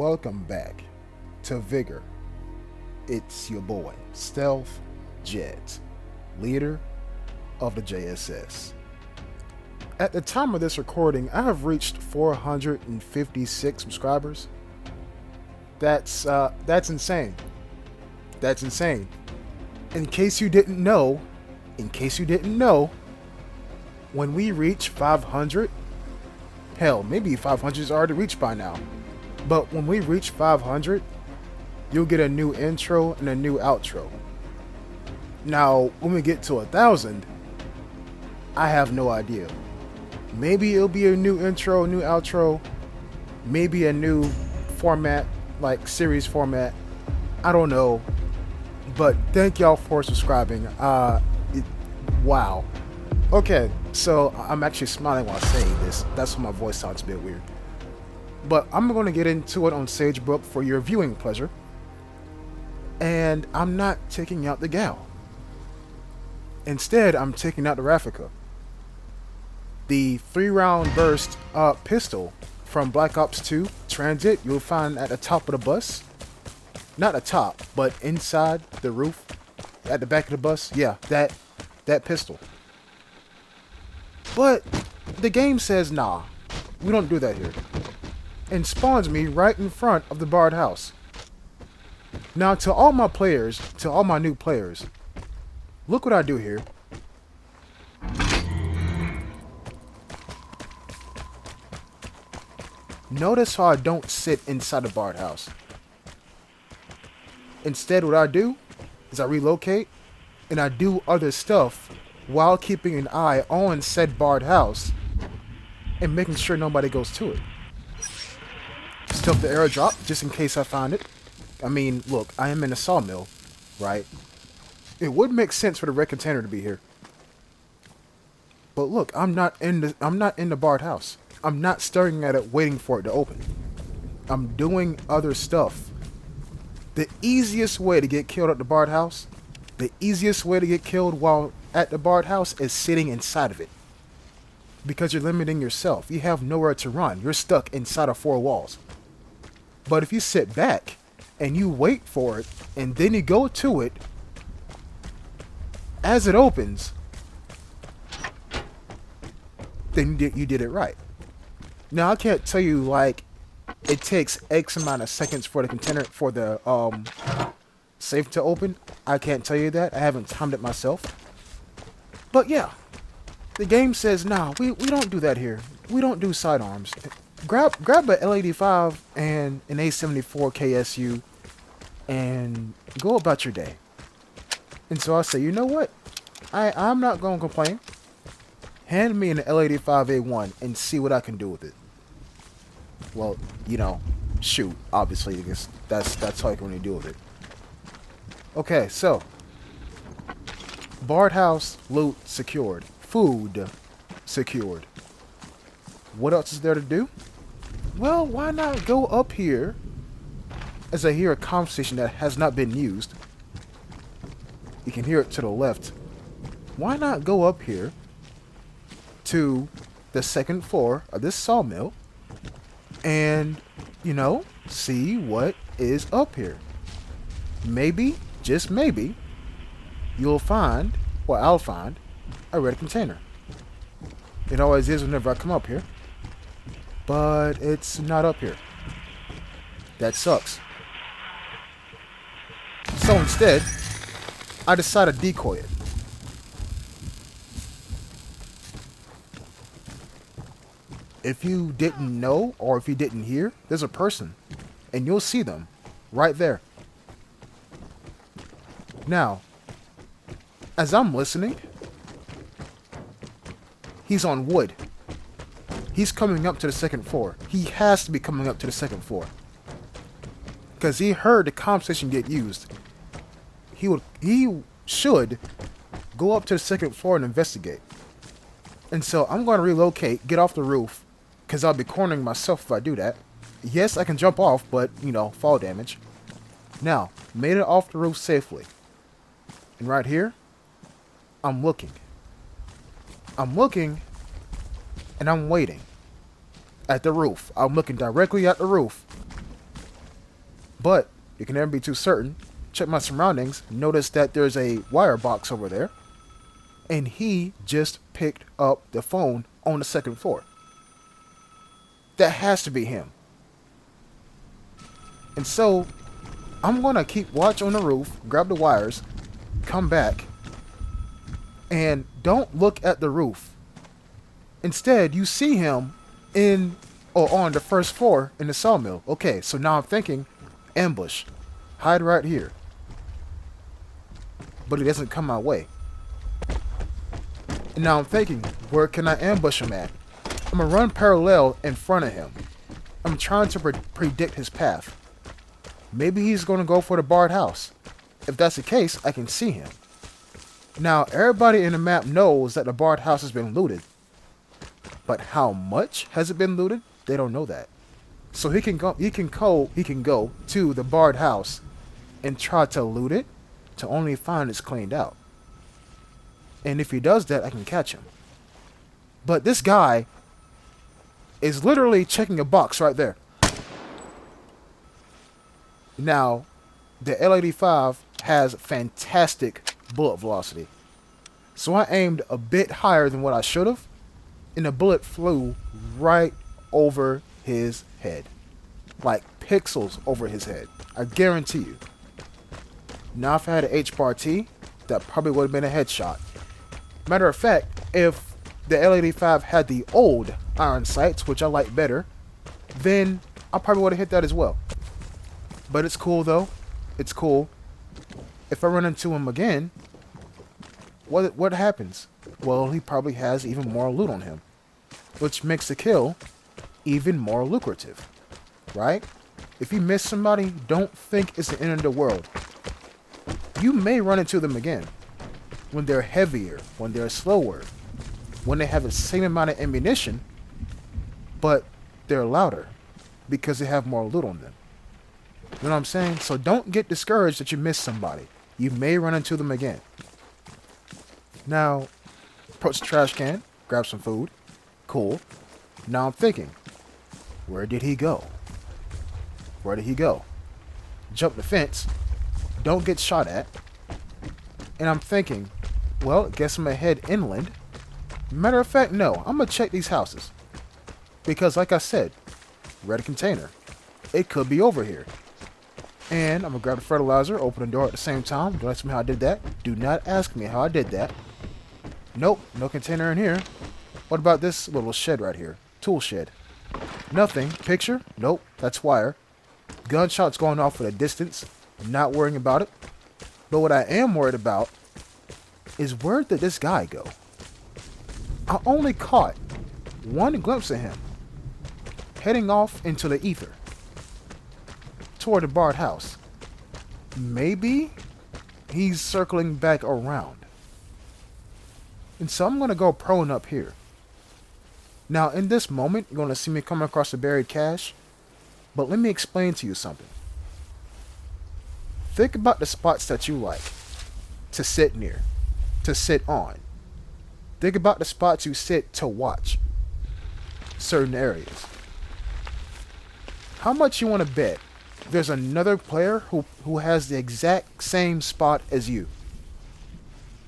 welcome back to Vigor. It's your boy, Stealth Jet, leader of the JSS. At the time of this recording, I have reached 456 subscribers. That's insane. That's insane. In case you didn't know, when we reach 500, hell, maybe 500 is already reached by now. But when we reach 500, you'll get a new intro and a new outro. Now, when we get to 1,000, I have no idea. Maybe it'll be a new intro, new outro, maybe a new format, like series format. I don't know. But thank y'all for subscribing. Wow. Okay, so I'm actually smiling while saying this. That's why my voice sounds a bit weird. But I'm going to get into it on Sagbruk for your viewing pleasure. And I'm not taking out the gal. Instead, I'm taking out the Raffica. The 3-round burst pistol from Black Ops 2 Transit you'll find at the top of the bus. Not the top, but inside the roof at the back of the bus. Yeah, that pistol. But the game says, nah, we don't do that here. And spawns me right in front of the barred house. Now, to all my players, to all my new players, look what I do here. Notice how I don't sit inside the barred house. Instead, what I do is I relocate and I do other stuff while keeping an eye on said barred house and making sure nobody goes to it. Stuff the airdrop just in case I find it. I mean, look, I am in a sawmill, right? It would make sense for the red container to be here. But look, I'm not in the barred house. I'm not staring at it waiting for it to open. I'm doing other stuff. The easiest way to get killed at the barred house, the easiest way to get killed while at the barred house is sitting inside of it. Because you're limiting yourself. You have nowhere to run. You're stuck inside of 4 walls. But if you sit back and you wait for it and then you go to it, as it opens, then you did it right. Now, I can't tell you, like, it takes X amount of seconds for the container, for the safe to open. I can't tell you that. I haven't timed it myself. But yeah, the game says, nah, we don't do that here. We don't do sidearms. Grab a L85 and an A74 KSU and go about your day. And so I say, you know what? I'm not going to complain. Hand me an L85A1 and see what I can do with it. Well, you know, shoot, obviously, because that's all you can really do with it. Okay, so barred house, loot secured, food secured. What else is there to do? Well, why not go up here? As I hear a conversation that has not been used, you can hear it to the left. Why not go up here to the 2nd floor of this sawmill and, you know, see what is up here? Maybe, just maybe, you'll find, or I'll find, a red container. It always is whenever I come up here. But it's not up here. That sucks. So instead, I decide to decoy it. If you didn't know, or if you didn't hear, there's a person. And you'll see them right there. Now, as I'm listening, he's on wood. He's coming up to the 2nd floor. He has to be coming up to the 2nd floor. Because he heard the conversation get used. He should go up to the 2nd floor and investigate. And so I'm going to relocate, get off the roof, because I'll be cornering myself if I do that. Yes, I can jump off, but, you know, fall damage. Now, made it off the roof safely. And right here, I'm looking. And I'm waiting at the roof. I'm looking directly at the roof. But you can never be too certain. Check my surroundings. Notice that there's a wire box over there. And he just picked up the phone on the second floor. That has to be him. And so, I'm going to keep watch on the roof, grab the wires, come back, and don't look at the roof. Instead, you see him in or on the first floor in the sawmill. Okay, so now I'm thinking, ambush. Hide right here. But he doesn't come my way. And now I'm thinking, where can I ambush him at? I'm going to run parallel in front of him. I'm trying to predict his path. Maybe he's going to go for the barred house. If that's the case, I can see him. Now, everybody in the map knows that the barred house has been looted. But how much has it been looted? They don't know that. So he can go to the barred house and try to loot it to only find it's cleaned out. And if he does that, I can catch him. But this guy is literally checking a box right there. Now, the L85 has fantastic bullet velocity. So I aimed a bit higher than what I should have, and the bullet flew right over his head. Like pixels over his head. I guarantee you. Now if I had an H-bar T, that probably would have been a headshot. Matter of fact, if the L85 had the old iron sights, which I like better, then I probably would have hit that as well. But it's cool though. It's cool. If I run into him again, what happens? Well, he probably has even more loot on him, which makes the kill even more lucrative, right? If you miss somebody, don't think it's the end of the world. You may run into them again when they're heavier, when they're slower, when they have the same amount of ammunition, but they're louder because they have more loot on them. You know what I'm saying? So don't get discouraged that you miss somebody. You may run into them again. Now, approach the trash can, grab some food. Cool. Now I'm thinking, where did he go? Where did he go? Jump the fence. Don't get shot at. And I'm thinking, well, guess I'm gonna head inland. Matter of fact, no. I'm gonna check these houses. Because like I said, red container. It could be over here. And I'm gonna grab the fertilizer, open the door at the same time. Don't ask me how I did that. Do not ask me how I did that. Nope, no container in here. What about this little shed right here? Tool shed. Nothing. Picture? Nope, that's wire. Gunshots going off at a distance. Not worrying about it. But what I am worried about is where did this guy go? I only caught one glimpse of him heading off into the ether toward the barred house. Maybe he's circling back around. And so I'm going to go prone up here. Now in this moment, you're going to see me come across the buried cache. But let me explain to you something. Think about the spots that you like to sit near, to sit on. Think about the spots you sit to watch certain areas. How much you want to bet there's another player who has the exact same spot as you?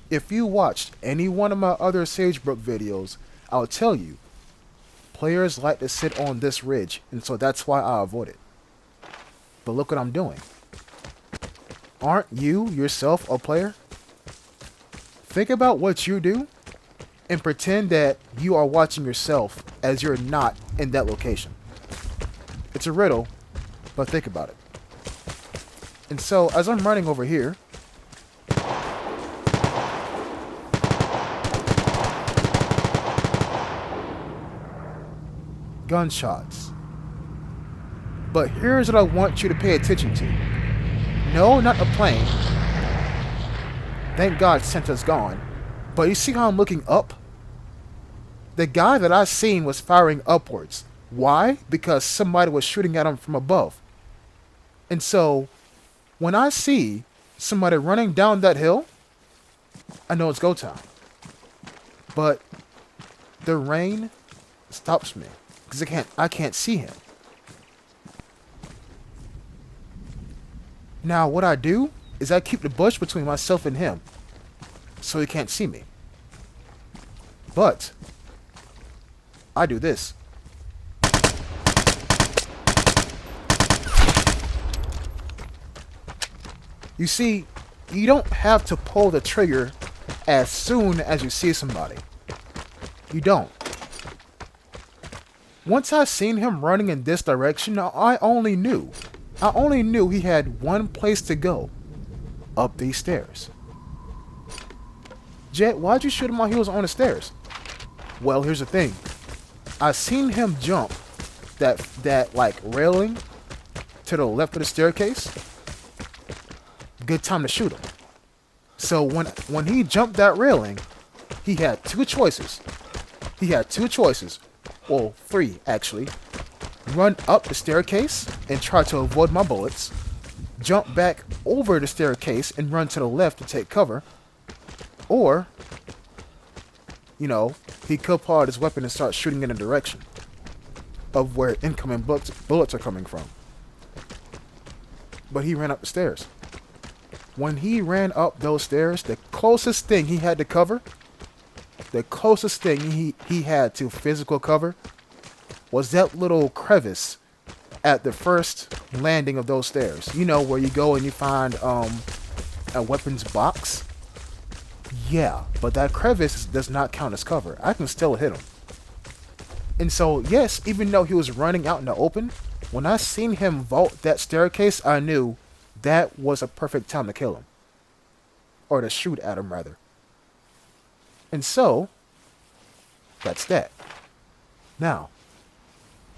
If you watched any one of my other Sagbruk videos, I'll tell you, players like to sit on this ridge, and so that's why I avoid it. But look what I'm doing. Aren't you yourself a player? Think about what you do and pretend that you are watching yourself as you're not in that location. It's a riddle, but think about it. And so, as I'm running over here, gunshots. But here's what I want you to pay attention to. No, not a plane. Thank God Santa's gone. But you see how I'm looking up? The guy that I seen was firing upwards. Why? Because somebody was shooting at him from above. And so, when I see somebody running down that hill, I know it's go time. But the rain stops me because I can't see him. Now what I do is I keep the bush between myself and him so he can't see me. But I do this. You see, you don't have to pull the trigger as soon as you see somebody. You don't. Once I seen him running in this direction, I only knew he had one place to go. Up these stairs. Jet, why'd you shoot him while he was on the stairs? Well, here's the thing. I seen him jump that like railing to the left of the staircase. Good time to shoot him. So when he jumped that railing, he had two choices. Well, three actually. Run up the staircase and try to avoid my bullets. Jump back over the staircase and run to the left to take cover. Or, you know, he could pull out his weapon and start shooting in a direction of where incoming bullets are coming from. But he ran up the stairs. When he ran up those stairs, the closest thing he had to cover, the closest thing he had to physical cover was that little crevice at the first landing of those stairs. You know, where you go and you find a weapons box. Yeah, but that crevice does not count as cover. I can still hit him. And so, yes, even though he was running out in the open, when I seen him vault that staircase, I knew that was a perfect time to kill him. Or to shoot at him, rather. And so, that's that. Now,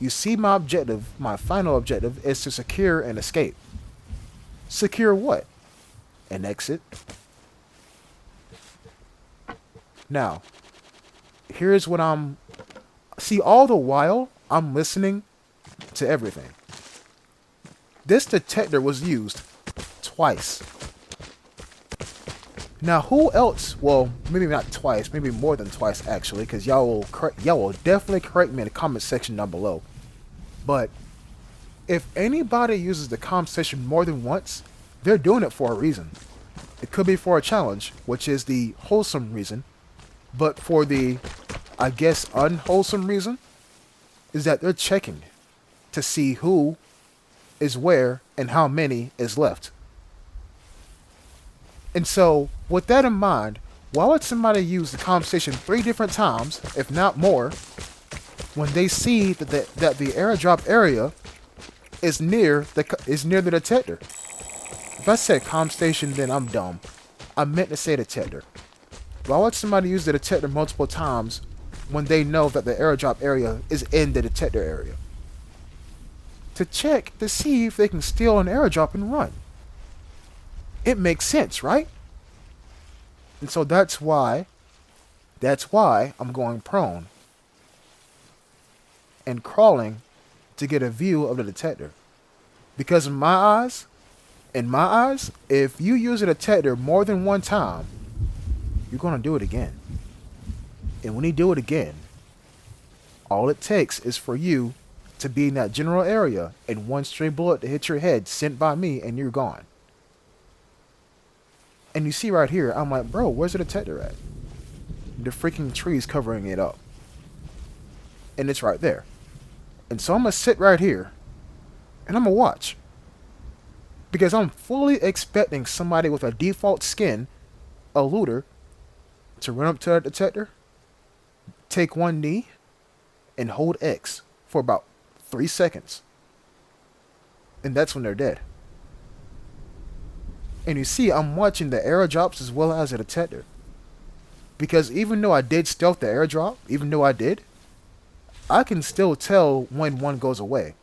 you see my objective, my final objective, is to secure and escape. Secure what? An exit. Now, here's what see, all the while, I'm listening to everything. This detector was used twice. Now, who else? Well, maybe not twice, maybe more than twice actually, because y'all will definitely correct me in the comment section down below. But if anybody uses the comment section more than once, they're doing it for a reason. It could be for a challenge, which is the wholesome reason, but for the, I guess, unwholesome reason, is that they're checking to see who is where and how many is left. And so, with that in mind, why would somebody use the conversation 3 different times, if not more, when they see that the airdrop area is near the detector? If I said comm station, then I'm dumb. I meant to say detector. Why would somebody use the detector multiple times when they know that the airdrop area is in the detector area? To check to see if they can steal an airdrop and run. It makes sense, right? And so that's why I'm going prone and crawling to get a view of the detector. Because in my eyes, if you use a detector more than one time, you're going to do it again. And when you do it again, all it takes is for you to be in that general area and one stray bullet to hit your head sent by me and you're gone. And you see right here, I'm like, bro, where's the detector at? The freaking tree's covering it up. And it's right there. And so I'm going to sit right here and I'm going to watch. Because I'm fully expecting somebody with a default skin, a looter, to run up to the detector, take one knee, and hold X for about 3 seconds. And that's when they're dead. And you see, I'm watching the airdrops as well as the detector. Because even though I did stealth the airdrop, I can still tell when one goes away.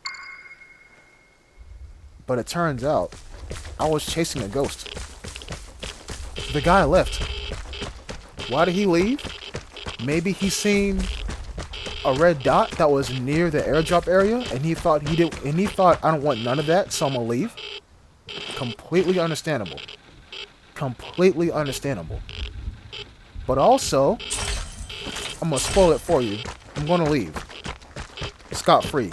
But it turns out, I was chasing a ghost. The guy left. Why did he leave? Maybe he seen a red dot that was near the airdrop area, and he thought I don't want none of that, so I'm gonna leave. Completely understandable. Completely understandable. But also, I'm gonna spoil it for you. I'm gonna leave. Scot-free.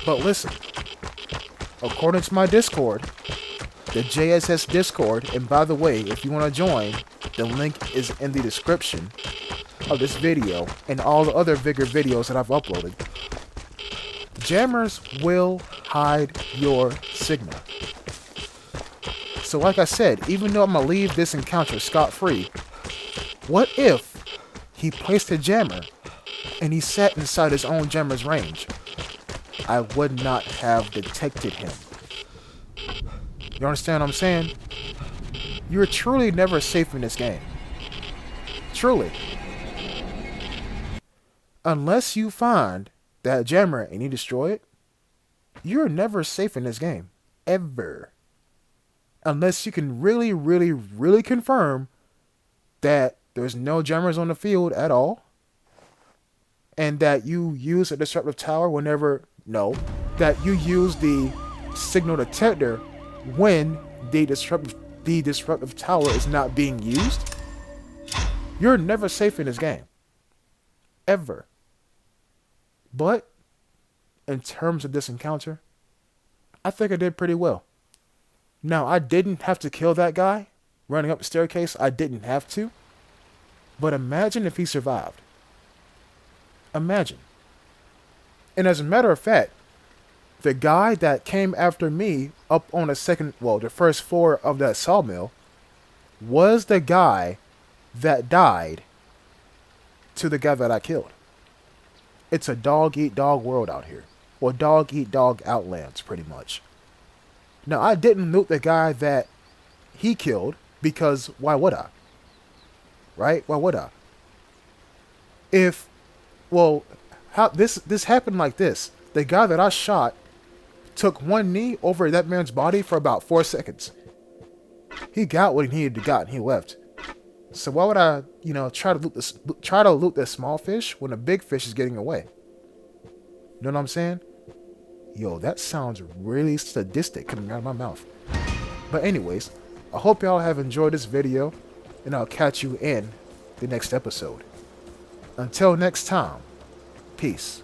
But listen. according to my Discord, the JSS Discord, and by the way, if you want to join, the link is in the description of this video and all the other Vigor videos that I've uploaded. Jammers will hide your signal. So like I said, even though I'm going to leave this encounter scot-free, what if he placed a jammer and he sat inside his own jammer's range? I would not have detected him. You understand what I'm saying? You're truly never safe in this game. Truly. Unless you find that jammer and you destroy it, you're never safe in this game. Ever. Unless you can really, really, really confirm that there's no jammers on the field at all, and that you use a disruptive tower whenever, no, that you use the signal detector when the disruptive tower is not being used, you're never safe in this game. Ever. But, in terms of this encounter, I think I did pretty well. Now, I didn't have to kill that guy running up the staircase. I didn't have to. But imagine if he survived. Imagine. And as a matter of fact, the guy that came after me up on the first floor of that sawmill was the guy that died to the guy that I killed. It's a dog-eat-dog world out here. Or dog-eat-dog outlands, pretty much. Now, I didn't loot the guy that he killed because why would I? Right? Why would I? This happened like this. The guy that I shot took one knee over that man's body for about 4 seconds. He got what he needed to get and he left. So why would I, try to loot this small fish when a big fish is getting away? You know what I'm saying? Yo, that sounds really sadistic coming out of my mouth. But anyways, I hope y'all have enjoyed this video, and I'll catch you in the next episode. Until next time, peace.